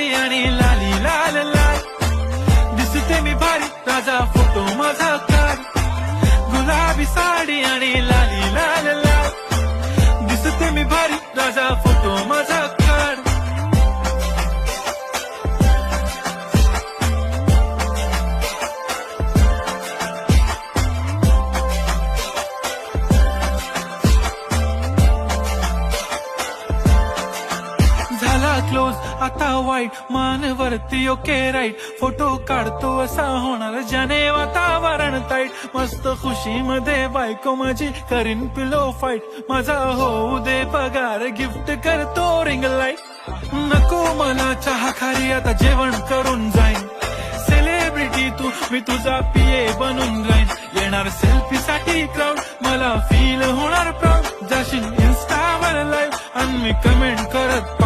साडी आणि लाली लाल लाल, दिसते मी भारी राजा फोटो माझा काढ. गुलाबी साडी आणि लाली लाल लाल, दिसते मी भारी राजा फोटो माझा काढ. झाला क्लोज आता वाईट, मानवरती ओके राईट, फोटो काढतो असा होणार ज्याने वातावरण ताईट. मस्त खुशी मध्ये बायको माझी करीन पिलो फाईट, माझा होऊ दे पगार गिफ्ट करतो रिंग लाईट. नको मला चहा खारी आता जेवण करून जाईन, सेलिब्रिटी तू मी तुझा पिये बनून राहीन. येणार सेल्फी साठी क्राऊड, मला फील होणार प्राऊड, जाशील इन्स्टावर लाईव्ह आणि मी कमेंट करत